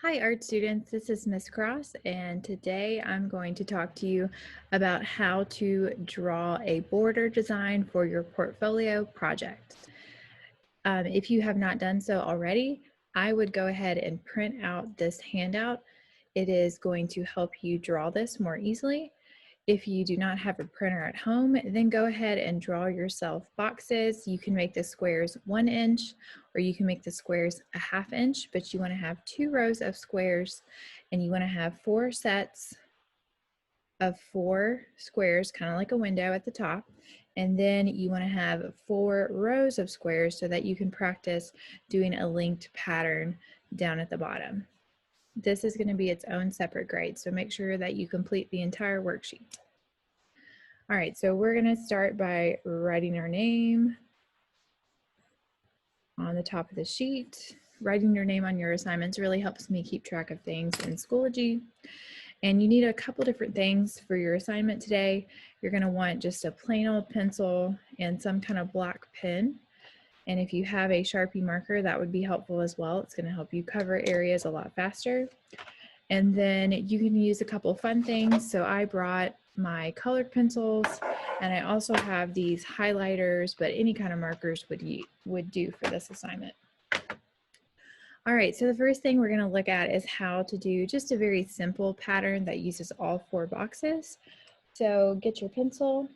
Hi art students, this is Miss Cross, and today I'm going to talk to you about how to draw a border design for your portfolio project. If you have not done so already, I would go ahead and print out this handout. It is going to help you draw this more easily. If you do not have a printer at home, then go ahead and draw yourself boxes. You can make the squares 1 inch, or you can make the squares a 1/2 inch, but you want to have 2 rows of squares, and you want to have 4 sets of 4 squares, kind of like a window at the top. And then you want to have 4 rows of squares so that you can practice doing a linked pattern down at the bottom. This is going to be its own separate grade, so make sure that you complete the entire worksheet. All right, so we're going to start by writing our name on the top of the sheet. Writing your name on your assignments really helps me keep track of things in Schoology. And you need a couple different things for your assignment today. You're going to want just a plain old pencil and some kind of black pen. And if you have a Sharpie marker, that would be helpful as well. It's going to help you cover areas a lot faster. And then you can use a couple fun things. So I brought my colored pencils, and I also have these highlighters, but any kind of markers would do for this assignment. All right, so the first thing we're going to look at is how to do just a very simple pattern that uses all 4 boxes. So get your pencil,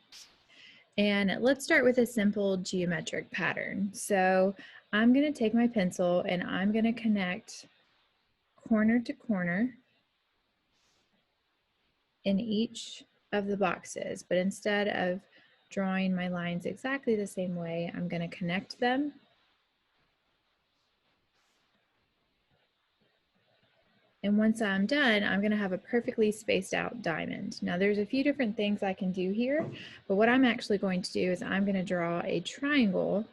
and let's start with a simple geometric pattern. So I'm going to take my pencil and I'm going to connect corner to corner in each of the boxes, but instead of drawing my lines exactly the same way, I'm going to connect them. And once I'm done, I'm going to have a perfectly spaced out diamond. Now there's a few different things I can do here, but what I'm actually going to do is I'm going to draw a triangle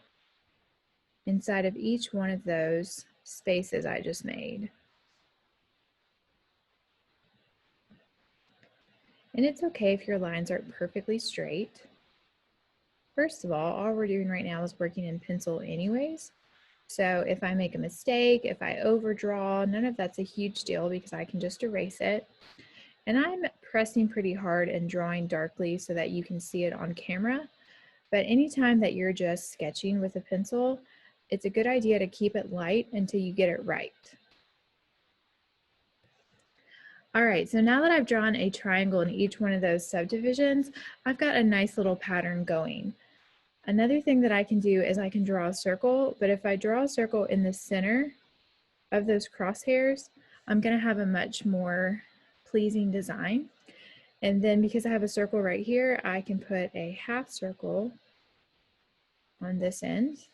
inside of each one of those spaces I just made. And it's okay if your lines aren't perfectly straight. First of all we're doing right now is working in pencil anyways. So if I make a mistake, if I overdraw, none of that's a huge deal because I can just erase it. And I'm pressing pretty hard and drawing darkly so that you can see it on camera. But anytime that you're just sketching with a pencil, it's a good idea to keep it light until you get it right. All right, so now that I've drawn a triangle in each one of those subdivisions, I've got a nice little pattern going. Another thing that I can do is I can draw a circle, but if I draw a circle in the center of those crosshairs, I'm going to have a much more pleasing design. And then because I have a circle right here, I can put a half circle on this end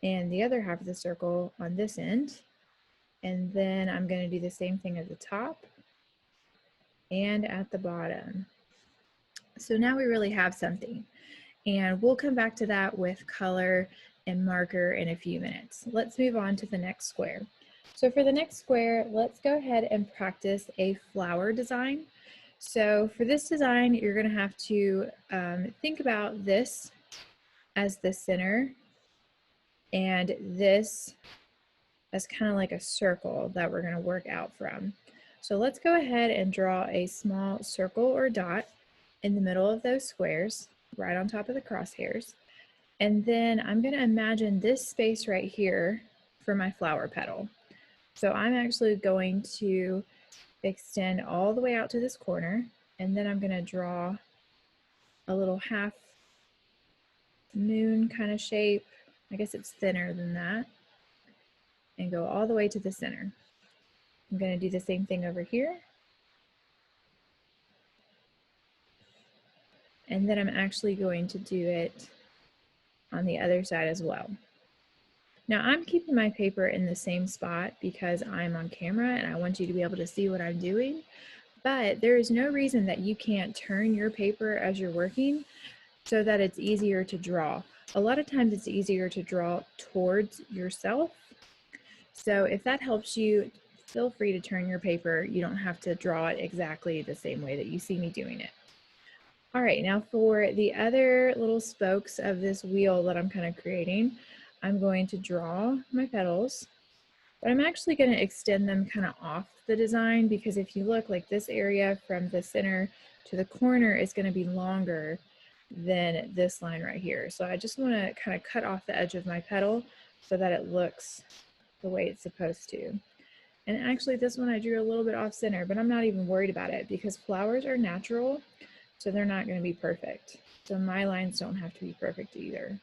and the other half of the circle on this end. And then I'm going to do the same thing at the top and at the bottom. So now we really have something. And we'll come back to that with color and marker in a few minutes. Let's move on to the next square. So for the next square, let's go ahead and practice a flower design. So for this design, you're going to have to think about this as the center and this as kind of like a circle that we're going to work out from. So let's go ahead and draw a small circle or dot in the middle of those squares, right on top of the crosshairs. And then I'm going to imagine this space right here for my flower petal. So I'm actually going to extend all the way out to this corner, and then I'm going to draw a little half moon kind of shape. I guess it's thinner than that, and go all the way to the center. I'm going to do the same thing over here. And then I'm actually going to do it on the other side as well. Now I'm keeping my paper in the same spot because I'm on camera and I want you to be able to see what I'm doing, but there is no reason that you can't turn your paper as you're working so that it's easier to draw. a lot of times it's easier to draw towards yourself. So if that helps you, feel free to turn your paper. You don't have to draw it exactly the same way that you see me doing it. All right, now for the other little spokes of this wheel that I'm kind of creating, I'm going to draw my petals, but I'm actually going to extend them kind of off the design, because if you look, like, this area from the center to the corner is going to be longer than this line right here. So I just want to kind of cut off the edge of my petal so that it looks the way it's supposed to. And actually this one I drew a little bit off center, but I'm not even worried about it because flowers are natural, so they're not going to be perfect. So my lines don't have to be perfect either.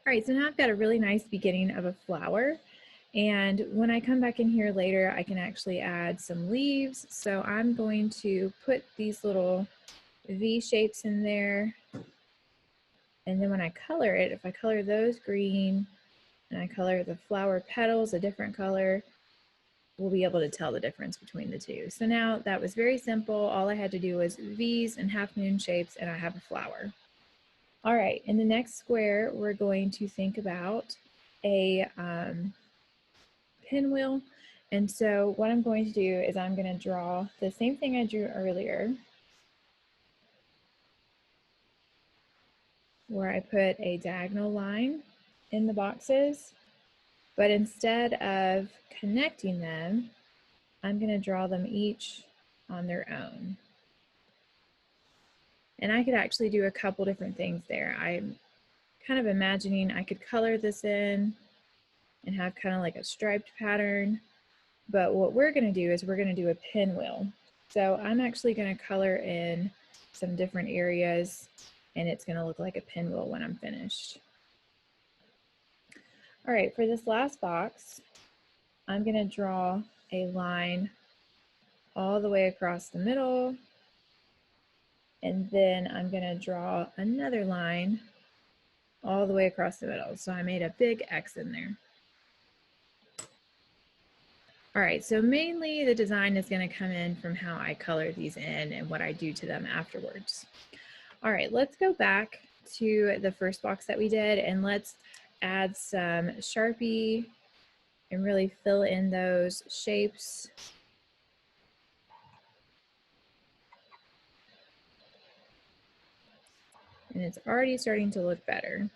All right, so now I've got a really nice beginning of a flower. And when I come back in here later, I can actually add some leaves. So I'm going to put these little V shapes in there. And then when I color it, if I color those green and I color the flower petals a different color, we'll be able to tell the difference between the two. So now that was very simple. All I had to do was V's and half moon shapes, and I have a flower. All right, in the next square, we're going to think about a pinwheel. And so what I'm going to do is I'm going to draw the same thing I drew earlier, where I put a diagonal line in the boxes, but instead of connecting them, I'm going to draw them each on their own. And I could actually do a couple different things there. I'm kind of imagining I could color this in and have kind of like a striped pattern. But what we're going to do is we're going to do a pinwheel. So I'm actually going to color in some different areas, and it's going to look like a pinwheel when I'm finished. All right, for this last box, I'm going to draw a line all the way across the middle, and then I'm going to draw another line all the way across the middle. So I made a big X in there. All right, so mainly the design is going to come in from how I color these in and what I do to them afterwards. All right, let's go back to the first box that we did, and let's add some Sharpie and really fill in those shapes. And it's already starting to look better.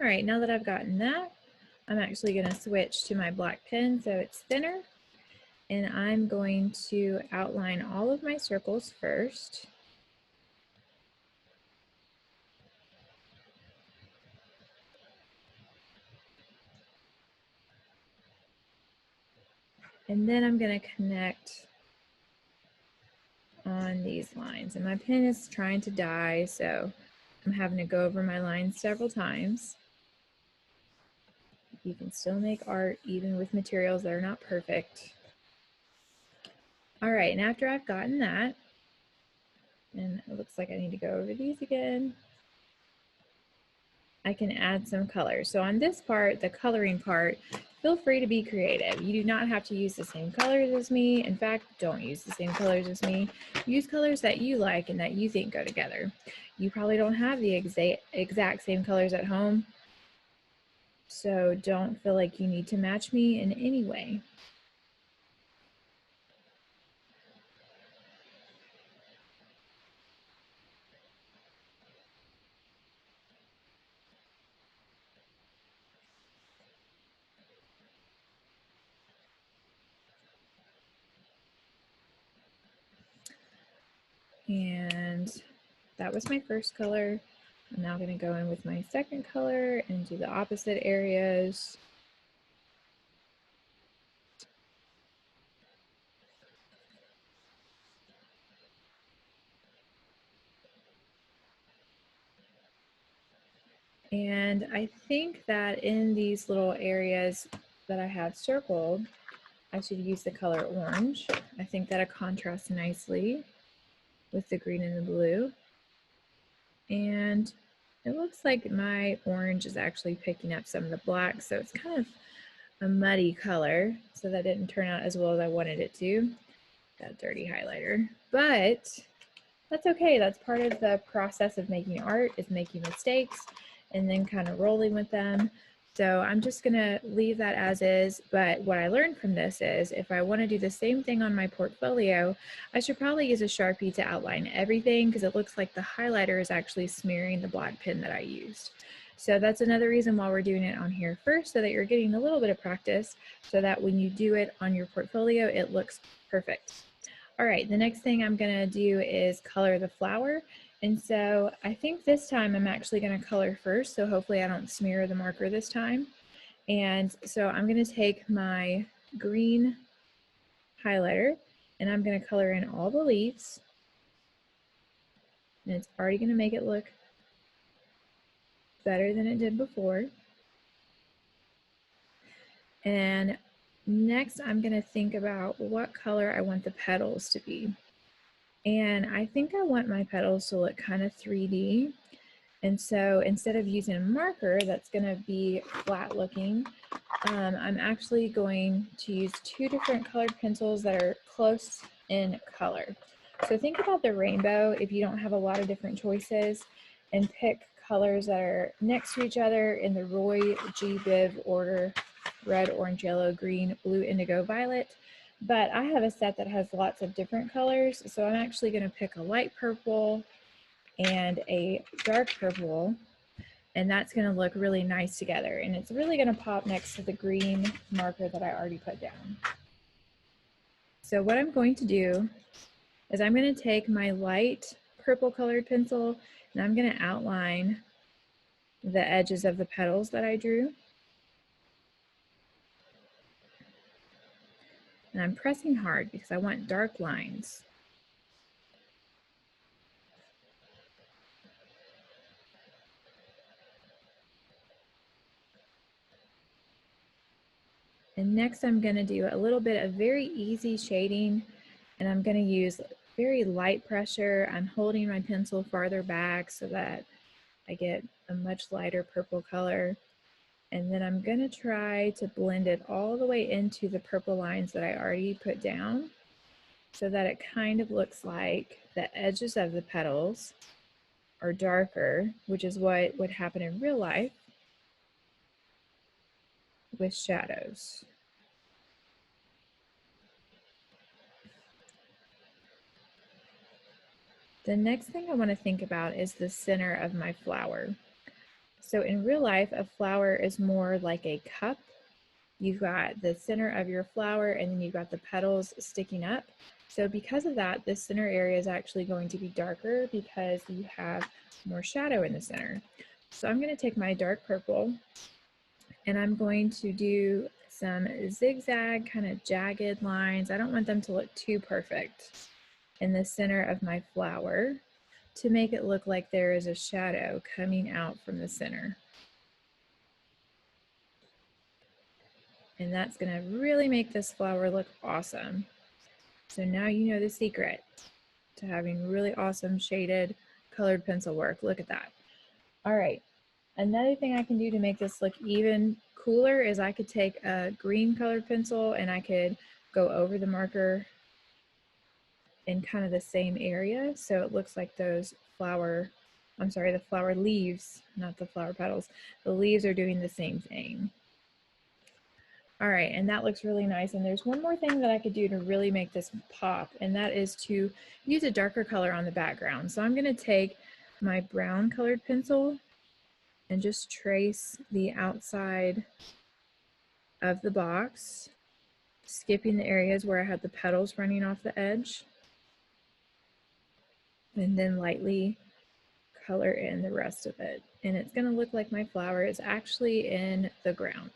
All right, now that I've gotten that, I'm actually going to switch to my black pen so it's thinner, and I'm going to outline all of my circles first. And then I'm going to connect on these lines. And my pen is trying to die, so I'm having to go over my lines several times. You can still make art even with materials that are not perfect. All right, and after I've gotten that, and it looks like I need to go over these again, I can add some color. So on this part, the coloring part, feel free to be creative. You do not have to use the same colors as me. In fact, don't use the same colors as me. Use colors that you like and that you think go together. You probably don't have the exact same colors at home, so don't feel like you need to match me in any way. And that was my first color. I'm now going to go in with my second color and do the opposite areas. And I think that in these little areas that I have circled, I should use the color orange. I think that'll contrast nicely with the green and the blue. And it looks like my orange is actually picking up some of the black, so it's kind of a muddy color, so that didn't turn out as well as I wanted it to. That dirty highlighter. But that's okay. That's part of the process of making art, is making mistakes and then kind of rolling with them. So I'm just gonna leave that as is, but what I learned from this is if I wanna do the same thing on my portfolio, I should probably use a Sharpie to outline everything because it looks like the highlighter is actually smearing the black pen that I used. So that's another reason why we're doing it on here first, so that you're getting a little bit of practice so that when you do it on your portfolio, it looks perfect. All right, the next thing I'm gonna do is color the flower. And so I think this time I'm actually gonna color first, so hopefully I don't smear the marker this time. And so I'm gonna take my green highlighter and I'm gonna color in all the leaves. And it's already gonna make it look better than it did before. And next I'm gonna think about what color I want the petals to be. And I think I want my petals to look kind of 3D. And so instead of using a marker that's going to be flat looking, I'm actually going to use two different colored pencils that are close in color. So think about the rainbow if you don't have a lot of different choices, and pick colors that are next to each other in the Roy G. Biv order: red, orange, yellow, green, blue, indigo, violet. But I have a set that has lots of different colors, so I'm actually going to pick a light purple and a dark purple, and that's going to look really nice together, and it's really going to pop next to the green marker that I already put down. So what I'm going to do is I'm going to take my light purple colored pencil and I'm going to outline the edges of the petals that I drew. And I'm pressing hard because I want dark lines. And next I'm going to do a little bit of very easy shading, and I'm going to use very light pressure. I'm holding my pencil farther back so that I get a much lighter purple color. And then I'm going to try to blend it all the way into the purple lines that I already put down, so that it kind of looks like the edges of the petals are darker, which is what would happen in real life with shadows. The next thing I want to think about is the center of my flower. So in real life, a flower is more like a cup. You've got the center of your flower and then you've got the petals sticking up. So because of that, the center area is actually going to be darker because you have more shadow in the center. So I'm going to take my dark purple and I'm going to do some zigzag kind of jagged lines. I don't want them to look too perfect in the center of my flower to make it look like there is a shadow coming out from the center. And that's going to really make this flower look awesome. So now you know the secret to having really awesome shaded colored pencil work. Look at that. All right. Another thing I can do to make this look even cooler is I could take a green colored pencil and I could go over the marker in kind of the same area. So it looks like those flower, I'm sorry, the flower leaves, not the flower petals. The leaves are doing the same thing. All right, and that looks really nice. And there's one more thing that I could do to really make this pop, and that is to use a darker color on the background. So I'm gonna take my brown colored pencil and just trace the outside of the box, skipping the areas where I had the petals running off the edge, and then lightly color in the rest of it. And it's gonna look like my flower is actually in the ground.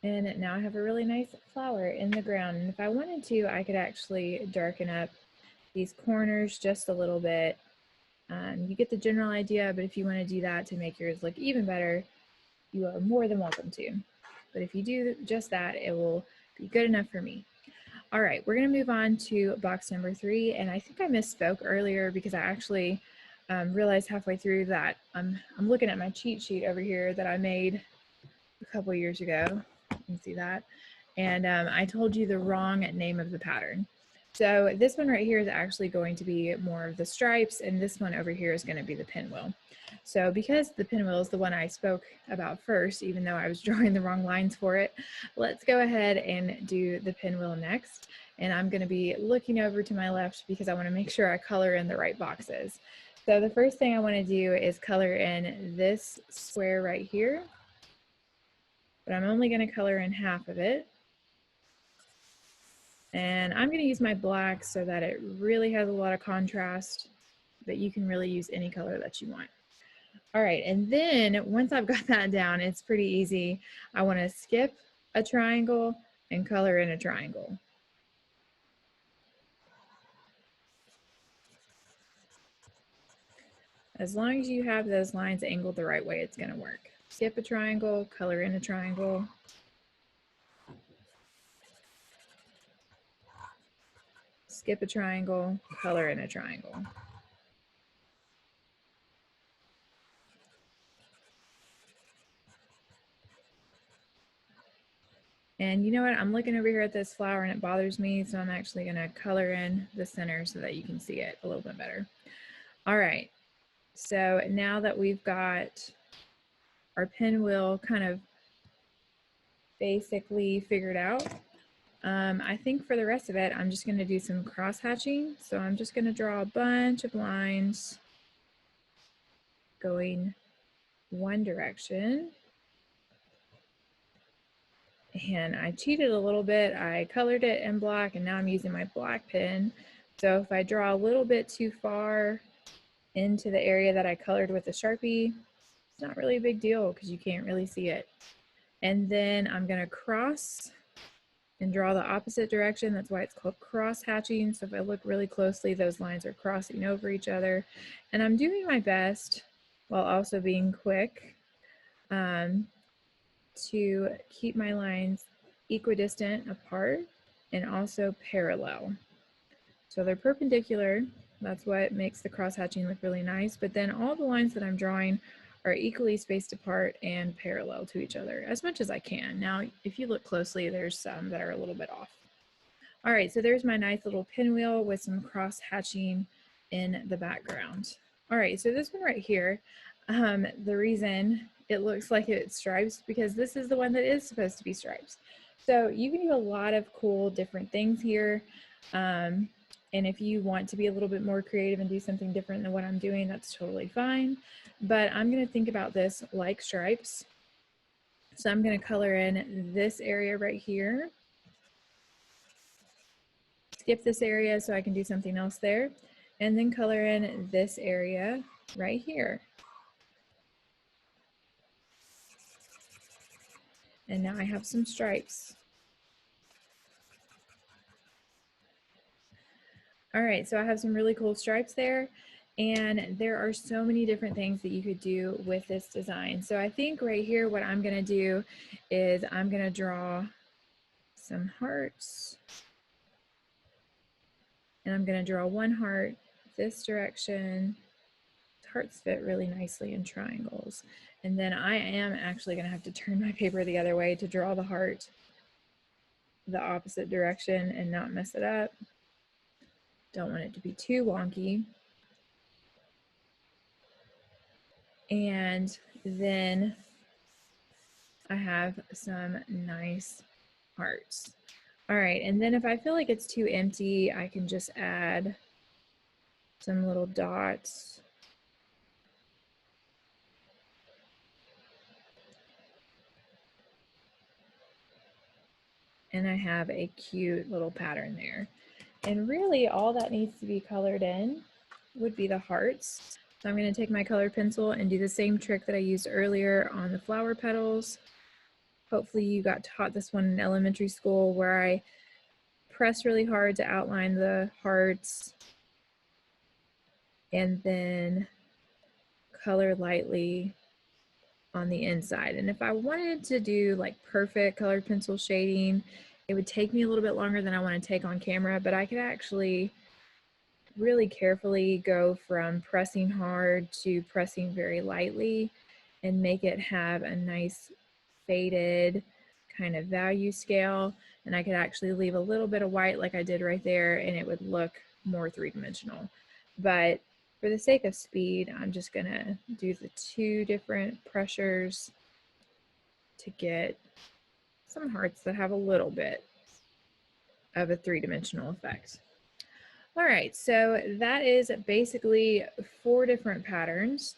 And now I have a really nice flower in the ground. And if I wanted to, I could actually darken up these corners just a little bit. You get the general idea, but if you want to do that to make yours look even better, you are more than welcome to. But if you do just that, it will be good enough for me. All right, we're going to move on to box number 3. And I think I misspoke earlier because I actually realized halfway through that I'm looking at my cheat sheet over here that I made a couple years ago. You can see that. And I told you the wrong name of the pattern. So this one right here is actually going to be more of the stripes, and this one over here is going to be the pinwheel. So because the pinwheel is the one I spoke about first, even though I was drawing the wrong lines for it, let's go ahead and do the pinwheel next. And I'm going to be looking over to my left because I want to make sure I color in the right boxes. So the first thing I want to do is color in this square right here, but I'm only going to color in half of it. And I'm going to use my black so that it really has a lot of contrast, but you can really use any color that you want. All right, and then once I've got that down, it's pretty easy. I want to skip a triangle and color in a triangle. As long as you have those lines angled the right way, it's going to work. Skip a triangle, color in a triangle. Skip a triangle, color in a triangle. And you know what? I'm looking over here at this flower and it bothers me, so I'm actually going to color in the center so that you can see it a little bit better. All right, so now that we've got our pinwheel kind of basically figured out, I think for the rest of it, I'm just going to do some cross hatching. So I'm just going to draw a bunch of lines going one direction. And I cheated a little bit. I colored it in black and now I'm using my black pen. So if I draw a little bit too far into the area that I colored with the Sharpie, it's not really a big deal because you can't really see it. And then I'm going to cross and draw the opposite direction. That's why it's called cross hatching. So if I look really closely, those lines are crossing over each other. And I'm doing my best while also being quick to keep my lines equidistant apart and also parallel. So they're perpendicular. That's what makes the cross hatching look really nice. But then all the lines that I'm drawing are equally spaced apart and parallel to each other as much as I can. Now, if you look closely, there's some that are a little bit off. All right, so there's my nice little pinwheel with some cross hatching in the background. All right, so this one right here, the reason it looks like it's stripes because this is the one that is supposed to be stripes. So you can do a lot of cool different things here. And if you want to be a little bit more creative and do something different than what I'm doing, that's totally fine. But I'm going to think about this like stripes. So I'm going to color in this area right here. Skip this area so I can do something else there. And then color in this area right here. And now I have some stripes. All right, so I have some really cool stripes there. And there are so many different things that you could do with this design. So I think right here, what I'm gonna do is I'm gonna draw some hearts. And I'm gonna draw one heart this direction. Hearts fit really nicely in triangles. And then I am actually gonna have to turn my paper the other way to draw the heart the opposite direction and not mess it up. Don't want it to be too wonky. And then I have some nice hearts. All right, and then if I feel like it's too empty, I can just add some little dots. And I have a cute little pattern there. And really all that needs to be colored in would be the hearts. So I'm going to take my colored pencil and do the same trick that I used earlier on the flower petals. Hopefully you got taught this one in elementary school, where I press really hard to outline the hearts and then color lightly on the inside. And if I wanted to do like perfect colored pencil shading, it would take me a little bit longer than I want to take on camera, but I could actually really carefully go from pressing hard to pressing very lightly and make it have a nice faded kind of value scale. And I could actually leave a little bit of white like I did right there, and it would look more three-dimensional. But for the sake of speed, I'm just gonna do the 2 different pressures to get some hearts that have a little bit of a three-dimensional effect. All right, so that is basically 4 different patterns.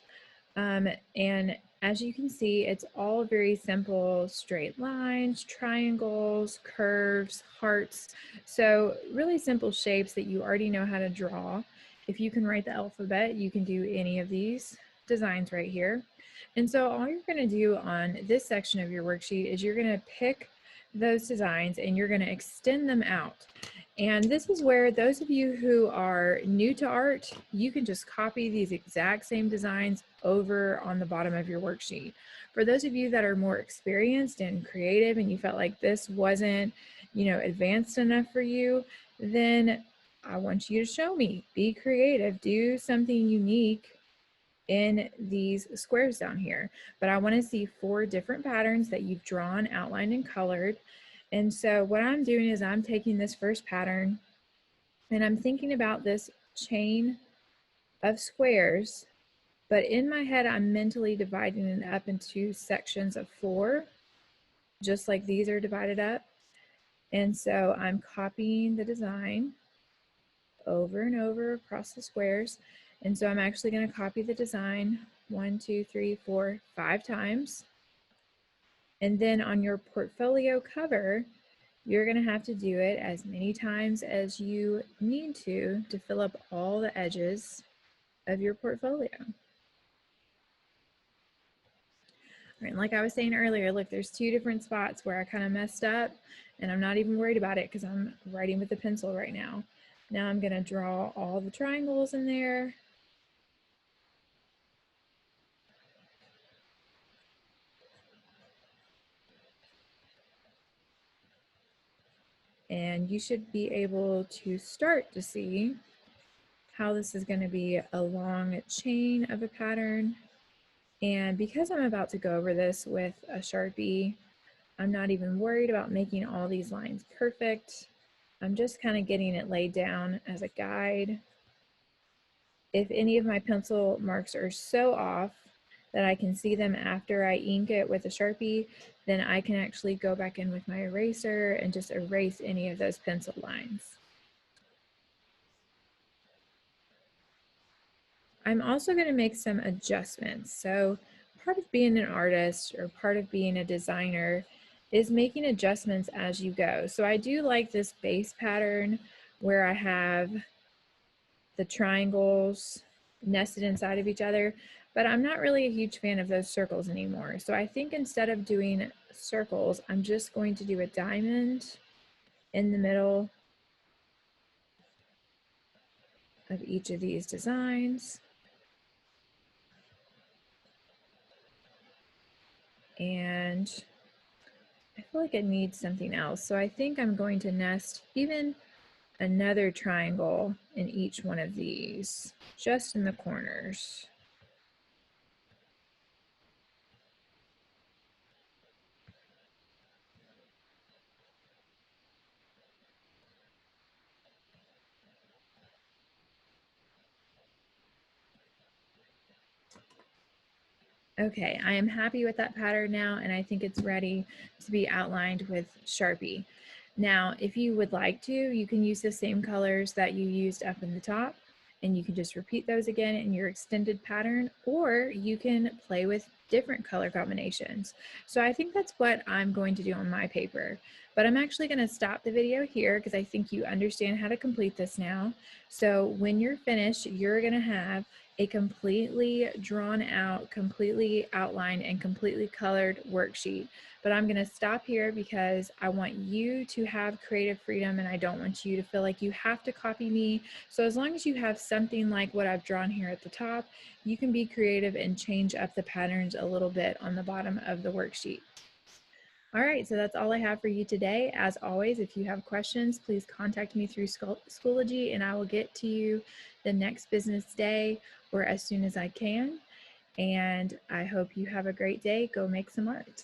And as you can see, it's all very simple, straight lines, triangles, curves, hearts. So really simple shapes that you already know how to draw. If you can write the alphabet, you can do any of these designs right here. And so all you're going to do on this section of your worksheet is you're going to pick those designs and you're going to extend them out. And this is where those of you who are new to art, you can just copy these exact same designs over on the bottom of your worksheet. For those of you that are more experienced and creative and you felt like this wasn't, advanced enough for you, then I want you to show me. Be creative, do something unique in these squares down here. But I want to see 4 different patterns that you've drawn, outlined, and colored. And so what I'm doing is I'm taking this first pattern and I'm thinking about this chain of squares, but in my head, I'm mentally dividing it up into sections of 4, just like these are divided up. And so I'm copying the design over and over across the squares. And so I'm actually going to copy the design 1, 2, 3, 4, 5 times. And then on your portfolio cover, you're going to have to do it as many times as you need to fill up all the edges of your portfolio. Right, and like I was saying earlier, look, there's 2 different spots where I kind of messed up, and I'm not even worried about it because I'm writing with the pencil right now. Now I'm going to draw all the triangles in there. And you should be able to start to see how this is going to be a long chain of a pattern. And because I'm about to go over this with a Sharpie, I'm not even worried about making all these lines perfect. I'm just kind of getting it laid down as a guide. If any of my pencil marks are so off that I can see them after I ink it with a Sharpie, then I can actually go back in with my eraser and just erase any of those pencil lines. I'm also going to make some adjustments. So part of being an artist or part of being a designer is making adjustments as you go. So I do like this base pattern where I have the triangles nested inside of each other, but I'm not really a huge fan of those circles anymore. So I think instead of doing circles, I'm just going to do a diamond in the middle of each of these designs. And I feel like it needs something else. So I think I'm going to nest even another triangle in each one of these, just in the corners. Okay, I am happy with that pattern now, and I think it's ready to be outlined with Sharpie. Now, if you would like to, you can use the same colors that you used up in the top, and you can just repeat those again in your extended pattern, or you can play with different color combinations. So I think that's what I'm going to do on my paper. But I'm actually going to stop the video here because I think you understand how to complete this now. So when you're finished, you're going to have a completely drawn out, completely outlined, and completely colored worksheet. But I'm going to stop here because I want you to have creative freedom and I don't want you to feel like you have to copy me. So as long as you have something like what I've drawn here at the top, you can be creative and change up the patterns a little bit on the bottom of the worksheet. All right, so that's all I have for you today. As always, if you have questions, please contact me through Schoology and I will get to you the next business day or as soon as I can. And I hope you have a great day. Go make some art.